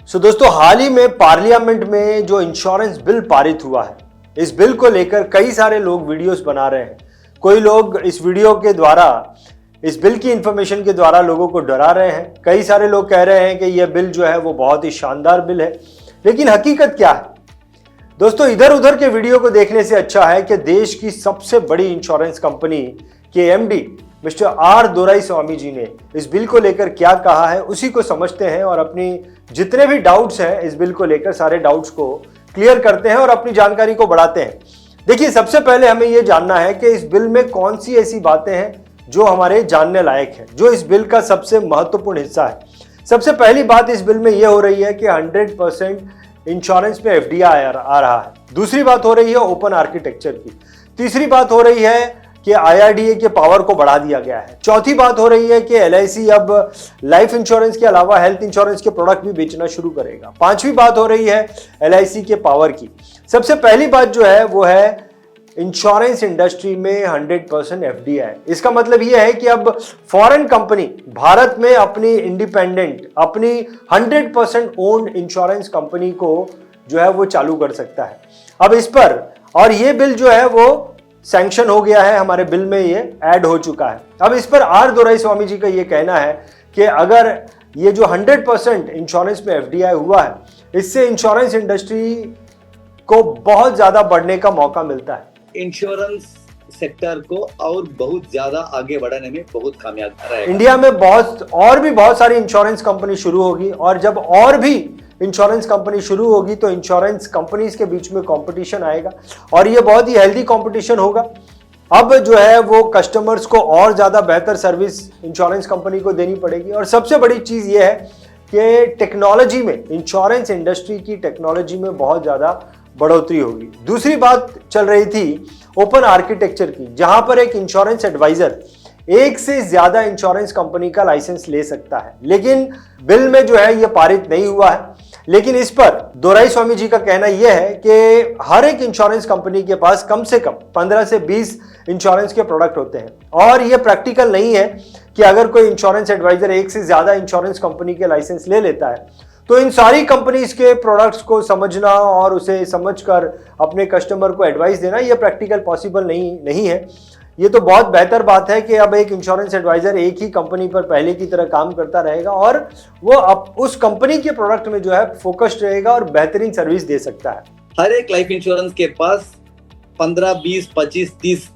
दोस्तों हाल ही में पार्लियामेंट में जो इंश्योरेंस बिल पारित हुआ है, इस बिल को लेकर कई सारे लोग वीडियोस बना रहे हैं। कोई लोग इस वीडियो के द्वारा, इस बिल की इंफॉर्मेशन के द्वारा लोगों को डरा रहे हैं। कई सारे लोग कह रहे हैं कि यह बिल जो है वो बहुत ही शानदार बिल है, लेकिन हकीकत क्या है? दोस्तों इधर उधर के वीडियो को देखने से अच्छा है कि देश की सबसे बड़ी इंश्योरेंस कंपनी के एमडी मिस्टर आर दोराईस्वामी जी ने इस बिल को लेकर क्या कहा है, उसी को समझते हैं और अपनी जितने भी डाउट्स हैं इस बिल को लेकर सारे डाउट्स को क्लियर करते हैं और अपनी जानकारी को बढ़ाते हैं। देखिए, सबसे पहले हमें यह जानना है कि इस बिल में कौन सी ऐसी बातें हैं जो हमारे जानने लायक है, जो इस बिल का सबसे महत्वपूर्ण हिस्सा है। सबसे पहली बात इस बिल में यह हो रही है कि 100% इंश्योरेंस में एफडीआई आ रहा है। दूसरी बात हो रही है ओपन आर्किटेक्चर की। तीसरी बात हो रही है कि आईआरडीए के पावर को बढ़ा दिया गया है। चौथी बात हो रही है कि एलआईसी अब लाइफ इंश्योरेंस के अलावा हेल्थ इंश्योरेंस के प्रोडक्ट भी बेचना शुरू करेगा। पांचवी बात हो रही है एलआईसी के पावर की। सबसे पहली बात जो है वो है इंश्योरेंस इंडस्ट्री में 100% एफडीआई। इसका मतलब यह है कि अब फॉरेन कंपनी भारत में अपनी इंडिपेंडेंट, अपनी 100% ओन्ड इंश्योरेंस कंपनी को जो है वो चालू कर सकता है अब इस पर। और ये बिल जो है वो सैंक्शन हो गया है, हमारे बिल में ये ऐड हो चुका है। अब इस पर आर दोराईस्वामी जी का ये कहना है कि अगर ये जो 100% इंश्योरेंस में एफडीआई हुआ है, इससे इंश्योरेंस इंडस्ट्री को बहुत ज्यादा बढ़ने का मौका मिलता है। इंश्योरेंस सेक्टर को और बहुत ज्यादा आगे बढ़ाने में बहुत कामयाब रहेगा। इंडिया में बहुत सारी इंश्योरेंस कंपनी शुरू होगी और जब और भी इंश्योरेंस कंपनी शुरू होगी तो इंश्योरेंस कंपनीज के बीच में कंपटीशन आएगा और ये बहुत ही हेल्दी कंपटीशन होगा। अब जो है वो कस्टमर्स को और ज्यादा बेहतर सर्विस इंश्योरेंस कंपनी को देनी पड़ेगी। और सबसे बड़ी चीज ये है कि टेक्नोलॉजी में, इंश्योरेंस इंडस्ट्री की टेक्नोलॉजी में बहुत ज्यादा बढ़ोतरी होगी। दूसरी बात चल रही थी ओपन आर्किटेक्चर की, जहां पर एक इंश्योरेंस एडवाइजर एक से ज्यादा इंश्योरेंस कंपनी का लाइसेंस ले सकता है, लेकिन बिल में जो है यह पारित नहीं हुआ है। लेकिन इस पर दोराईस्वामी जी का कहना यह है कि हर एक इंश्योरेंस कंपनी के पास कम से कम 15 से 20 इंश्योरेंस के प्रोडक्ट होते हैं और यह प्रैक्टिकल नहीं है कि अगर कोई इंश्योरेंस एडवाइजर एक से ज्यादा इंश्योरेंस कंपनी के लाइसेंस ले लेता है तो इन सारी कंपनीज के प्रोडक्ट्स को समझना और उसे समझकर अपने कस्टमर को एडवाइस देना, यह प्रैक्टिकल पॉसिबल नहीं है। ये तो बहुत बेहतर बात है कि अब एक इंश्योरेंस एडवाइजर एक ही कंपनी पर पहले की तरह काम करता रहेगा और वो अब उस कंपनी के प्रोडक्ट में जो है फोकस्ड रहेगा और बेहतरीन सर्विस दे सकता है। हर एक लाइफ इंश्योरेंस के पास 15, 20, 25, 30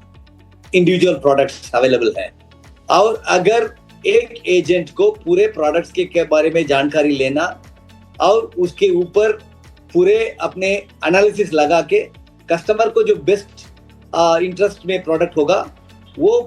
इंडिविजुअल प्रोडक्ट्स अवेलेबल हैं और अगर एक एजेंट को पूरे प्रोडक्ट्स के बारे में जानकारी लेना और उसके ऊपर पूरे अपने एनालिसिस लगा के कस्टमर को जो बेस्ट इंटरेस्ट में प्रोडक्ट होगा वो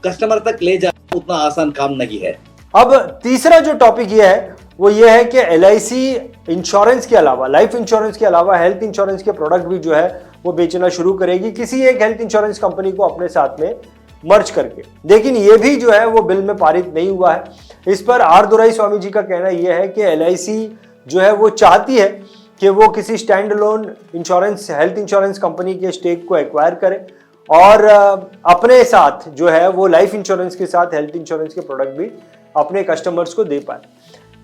कस्टमर तक ले जाना उतना आसान काम नहीं है। अब तीसरा जो टॉपिक ये है वो ये है कि एलआईसी इंश्योरेंस के अलावा, लाइफ इंश्योरेंस के अलावा हेल्थ इंश्योरेंस के प्रोडक्ट भी जो है वो बेचना शुरू करेगी किसी एक हेल्थ इंश्योरेंस कंपनी को अपने साथ में मर्ज करके। लेकिन ये भी जो है वो बिल में पारित नहीं हुआ है। इस पर आर दोराईस्वामी जी का कहना यह है कि एलआईसी जो है वो चाहती है कि वो किसी stand alone insurance, health insurance company के स्टेक को एक्वायर करे और अपने साथ जो है वो लाइफ इंश्योरेंस के साथ हेल्थ इंश्योरेंस के प्रोडक्ट भी अपने कस्टमर्स को दे पाए।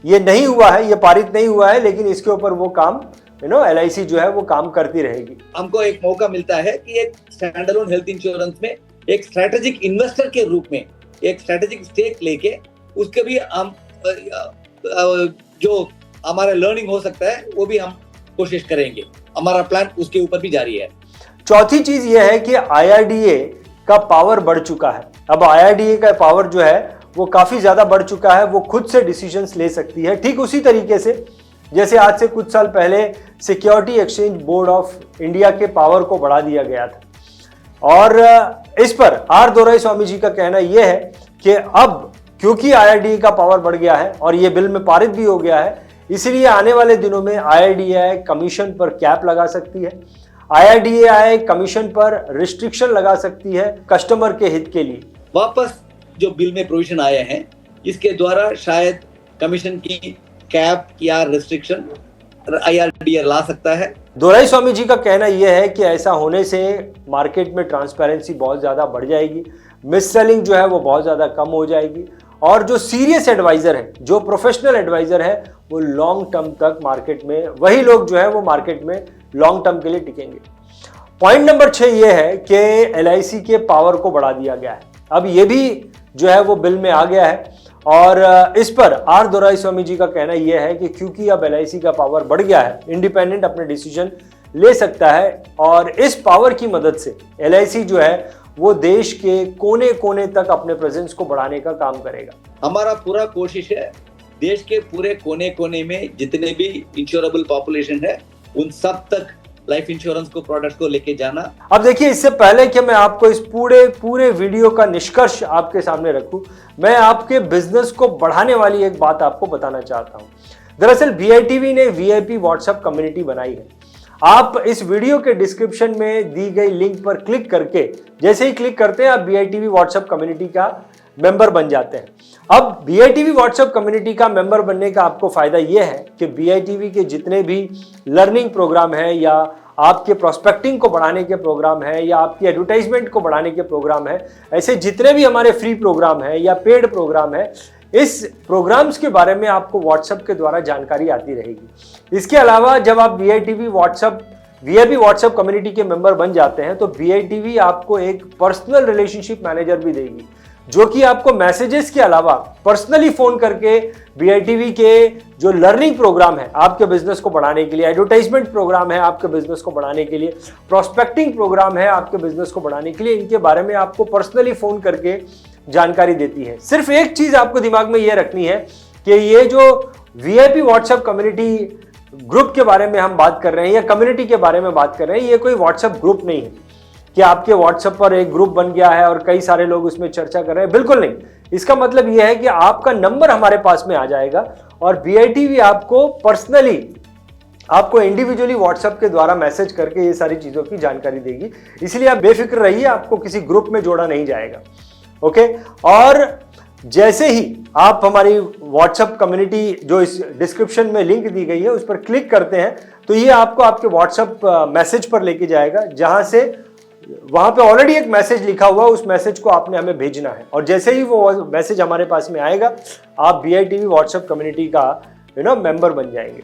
ये नहीं हुआ है, ये पारित नहीं हुआ है, लेकिन इसके ऊपर वो काम एलआईसी जो है वो काम करती रहेगी। हमको एक मौका मिलता है कि एक स्टैंड अलोन हेल्थ इंश्योरेंस में एक स्ट्रेटेजिक इन्वेस्टर के रूप में एक स्ट्रेटेजिक स्टेक लेके उसके भी हम जो हमारा लर्निंग हो सकता है वो भी हम कोशिश करेंगे। हमारा प्लान उसके ऊपर भी जारी है। चौथी चीज ये है कि आईआरडीए का पावर बढ़ चुका है। अब आईआरडीए का पावर जो है वो काफी ज्यादा बढ़ चुका है, वो खुद से डिसीजंस ले सकती है, ठीक उसी तरीके से जैसे आज से कुछ साल पहले security exchange board of India के पावर को बढ़ा दिया गया था। और इस पर आर दोराईस्वामी जी का कहना यह है कि अब क्योंकि आईआरडीए का पावर बढ़ गया है और ये बिल में पारित भी हो गया है, इसलिए आने वाले दिनों में आईआरडीए कमीशन पर कैप लगा सकती है, आईआरडीए कमीशन पर रिस्ट्रिक्शन लगा सकती है कस्टमर के हित के लिए। वापस जो बिल में प्रोविजन आए हैं इसके द्वारा शायद कमीशन की कैप या रिस्ट्रिक्शन आईआरडीए ला सकता है। दोराईस्वामी जी का कहना यह है कि ऐसा होने से मार्केट में ट्रांसपेरेंसी बहुत ज्यादा बढ़ जाएगी, मिस सेलिंग जो है वो बहुत ज्यादा कम हो जाएगी और जो सीरियस एडवाइजर है, जो प्रोफेशनल एडवाइजर है, वो लॉन्ग टर्म तक मार्केट में, वही लोग जो है वो मार्केट में लॉन्ग टर्म के लिए टिकेंगे। पॉइंट नंबर 6 ये है कि LIC के पावर को बढ़ा दिया गया है। अब ये भी जो है वो बिल में आ गया है और इस पर आर दोराईस्वामी जी का कहना यह है कि क्योंकि अब LIC का पावर बढ़ गया है, इंडिपेंडेंट अपने डिसीजन ले सकता है और इस पावर की मदद से LIC जो है वो देश के कोने कोने तक अपने प्रेजेंस को बढ़ाने का काम करेगा। हमारा पूरा कोशिश है देश के पूरे कोने कोने में जितने भी इंश्योरेबल पॉपुलेशन है उन सब तक लाइफ इंश्योरेंस को प्रोडक्ट को लेके जाना। अब देखिए, इससे पहले कि मैं आपको इस पूरे वीडियो का निष्कर्ष आपके सामने रखूं, मैं आपके बिजनेस को बढ़ाने वाली एक बात आपको बताना चाहता हूं। दरअसल BITV ने VIP व्हाट्सएप कम्युनिटी बनाई है। आप इस वीडियो के डिस्क्रिप्शन में दी गई लिंक पर क्लिक करके, जैसे ही क्लिक करते हैं आप BITV व्हाट्सएप कम्युनिटी का मेंबर बन जाते हैं। अब BITV व्हाट्सएप कम्युनिटी का मेंबर बनने का आपको फायदा यह है कि BITV के जितने भी लर्निंग प्रोग्राम है या आपके प्रोस्पेक्टिंग को बढ़ाने के प्रोग्राम है या आपकी एडवर्टाइजमेंट को बढ़ाने के प्रोग्राम है, ऐसे जितने भी हमारे फ्री प्रोग्राम है या पेड प्रोग्राम है, इस प्रोग्राम्स के बारे में आपको व्हाट्सएप के द्वारा जानकारी आती रहेगी। इसके अलावा जब आप VIP व्हाट्सएप कम्युनिटी के मेंबर बन जाते हैं तो BITV आपको एक पर्सनल रिलेशनशिप मैनेजर भी देगी, जो कि आपको मैसेजेस के अलावा पर्सनली फोन करके BITV के जो लर्निंग प्रोग्राम है आपके बिजनेस को बढ़ाने के लिए, एडवर्टाइजमेंट प्रोग्राम है आपके बिजनेस को बढ़ाने के लिए, प्रोस्पेक्टिंग प्रोग्राम है आपके बिजनेस को बढ़ाने के लिए, इनके बारे में आपको पर्सनली फोन करके जानकारी देती है। सिर्फ एक चीज आपको दिमाग में यह रखनी है कि ये जो VIP व्हाट्सएप कम्युनिटी ग्रुप के बारे में हम बात कर रहे हैं या कम्युनिटी के बारे में बात कर रहे हैं, ये कोई व्हाट्सएप ग्रुप नहीं है कि आपके व्हाट्सएप पर एक ग्रुप बन गया है और कई सारे लोग उसमें चर्चा कर रहे हैं। बिल्कुल नहीं। इसका मतलब यह है कि आपका नंबर हमारे पास में आ जाएगा और BITV आपको पर्सनली, आपको इंडिविजुअली व्हाट्सएप के द्वारा मैसेज करके ये सारी चीजों की जानकारी देगी। इसलिए आप बेफिक्र रहिए, आपको किसी ग्रुप में जोड़ा नहीं जाएगा। ओके, और जैसे ही आप हमारी व्हाट्सएप कम्युनिटी जो इस डिस्क्रिप्शन में लिंक दी गई है उस पर क्लिक करते हैं तो ये आपको आपके व्हाट्सएप मैसेज पर लेके जाएगा, जहां से वहां पे ऑलरेडी एक मैसेज लिखा हुआ, उस मैसेज को आपने हमें भेजना है और जैसे ही वो मैसेज हमारे पास में आएगा आप BITV व्हाट्सएप कम्युनिटी का मेंबर बन जाएंगे।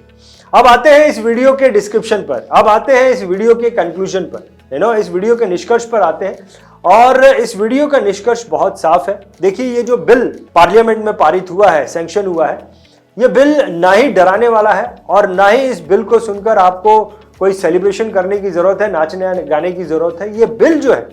अब आते हैं इस वीडियो के डिस्क्रिप्शन पर, अब आते हैं इस वीडियो के कंक्लूजन पर, इस वीडियो के निष्कर्ष पर आते हैं और इस वीडियो का निष्कर्ष बहुत साफ है। देखिए, ये जो बिल पार्लियामेंट में पारित हुआ है, सैंक्शन हुआ है, ये बिल ना ही डराने वाला है और ना ही इस बिल को सुनकर आपको कोई सेलिब्रेशन करने की जरूरत है, नाचने गाने की जरूरत है। ये बिल जो है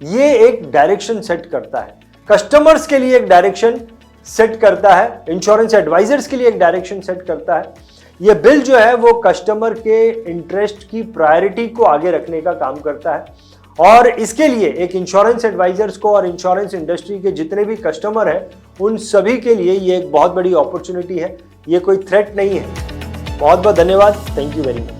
ये एक डायरेक्शन सेट करता है, कस्टमर्स के लिए एक डायरेक्शन सेट करता है, इंश्योरेंस एडवाइजर्स के लिए एक डायरेक्शन सेट करता है। ये बिल जो है वो कस्टमर के इंटरेस्ट की प्रायोरिटी को आगे रखने का काम करता है और इसके लिए एक इंश्योरेंस एडवाइजर्स को और इंश्योरेंस इंडस्ट्री के जितने भी कस्टमर हैं उन सभी के लिए ये एक बहुत बड़ी अपॉर्चुनिटी है, ये कोई थ्रेट नहीं है। बहुत बहुत धन्यवाद। Thank you very much.